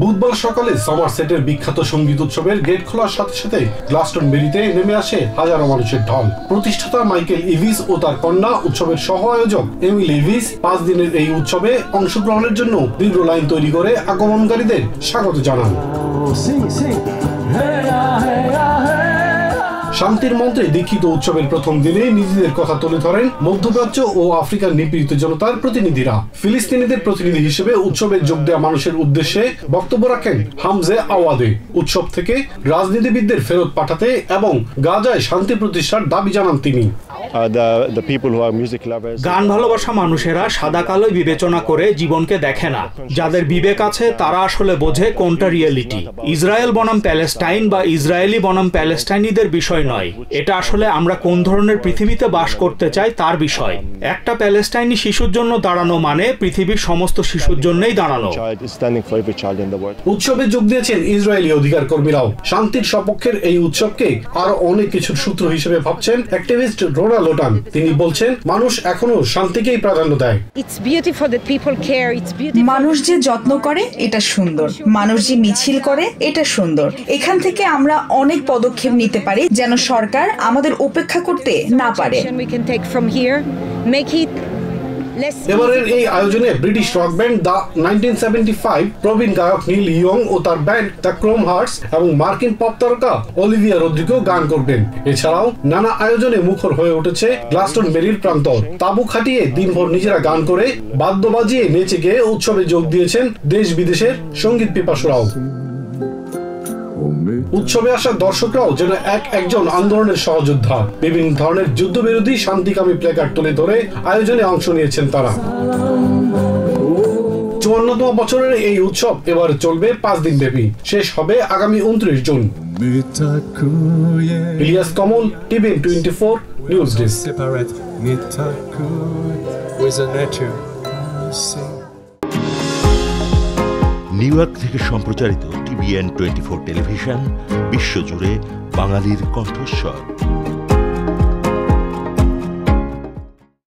বুধবার সকালে সমারসেটের বিখ্যাত সঙ্গীত উৎসবের গেট খোলার সাথে সাথে গ্লাস্টনবেরিতে নেমে আসে হাজারো মানুষের ঢল। প্রতিষ্ঠাতা মাইকেল ইভিস ও তার কন্যা, উৎসবের সহ আয়োজক এমিল ইভিস 5 দিনের এই উৎসবে অংশগ্রহণের জন্য দীর্ঘ লাইন তৈরি করে আগমনকারীদের স্বাগত জানান। শান্তির মন্ত্রে দীক্ষিত উৎসবের প্রথম দিনে নিজেদের কথা তুলে ধরেন মধ্যপ্রাচ্য ও আফ্রিকার নিপীড়িত জনতার প্রতিনিধিরা। ফিলিস্তিনিদের প্রতিনিধি হিসেবে উৎসবে যোগ দেওয়া মানুষের উদ্দেশ্যে বক্তব্য রাখেন হামজে আওয়াদে। উৎসব থেকে রাজনীতিবিদদের ফেরত পাঠাতে এবং গাজায় শান্তি প্রতিষ্ঠার দাবি জানান তিনি। গান ভালোবাসা মানুষেরা সাদা কালোই বিবেচনা করে জীবনকে দেখে না। যাদের বিবেক আছে তারা আসলে বোঝে কোনটা রিয়েলিটি। ইসরায়েল বনাম প্যালেস্টাইন বা ইসরায়েলি বনাম প্যালেস্টাইনিদের বিষয় নয়, এটা আসলে আমরা কোন ধরনের পৃথিবীতে বাস করতে চাই তার বিষয়। একটা প্যালেস্টাইনি শিশুর জন্য দাঁড়ানো মানে পৃথিবীর সমস্ত শিশুর জন্যই দাঁড়ানো। উৎসবে যোগ দিয়েছেন ইসরায়েলি অধিকার কর্মীরাও। শান্তির সপক্ষের এই উৎসবকে আরো অনেক কিছুর সূত্র হিসেবে ভাবছেন অ্যাক্টিভিস্ট রোনা লোটান। তিনি বলছেন, মানুষ এখনো শান্তিকেই প্রাধান্য দেয়। মানুষ যে যত্ন করে এটা সুন্দর, মানুষ যে মিছিল করে এটা সুন্দর। এখান থেকে আমরা অনেক পদক্ষেপ নিতে পারি যেন সরকার আমাদের উপেক্ষা করতে না পারে। এবারের এই আয়োজনে ব্রিটিশ রক ব্যান্ড দ্য 1975 প্রবীণ গায়ক নীল ইয়ং ও তার ব্যান্ড দ্য ক্রোম হার্টস এবং মার্কিন পপ তারকা অলিভিয়া রদ্রিগো গান করবেন। এছাড়াও নানা আয়োজনে মুখর হয়ে উঠেছে গ্লাস্টনবেরির প্রান্তর। তাঁবু খাটিয়ে দিনভর নিজেরা গান করে বাদ্য বাজিয়ে নেচে গেয়ে উৎসবে যোগ দিয়েছেন দেশ বিদেশের সঙ্গীত পিপাসুরাও। উৎসবে আসা দর্শকরাও যেন একজন আন্দোলনের সহযোদ্ধা। বিভিন্ন ধরনের যুদ্ধবিরোধী শান্তিকামী প্ল্যাকার্ড তুলে ধরে আয়োজনে অংশ নিয়েছেন তারা। 54তম বছরের এই উৎসব এবার চলবে 5 দিন ব্যাপী, শেষ হবে আগামী 29 June. Ilias Kamal, TVN 24 news desk. New York থেকে সম্প্রচারিত টিভিএন 24 টেলিভিশন বিশ্বজুড়ে বাঙালির কণ্ঠস্বর।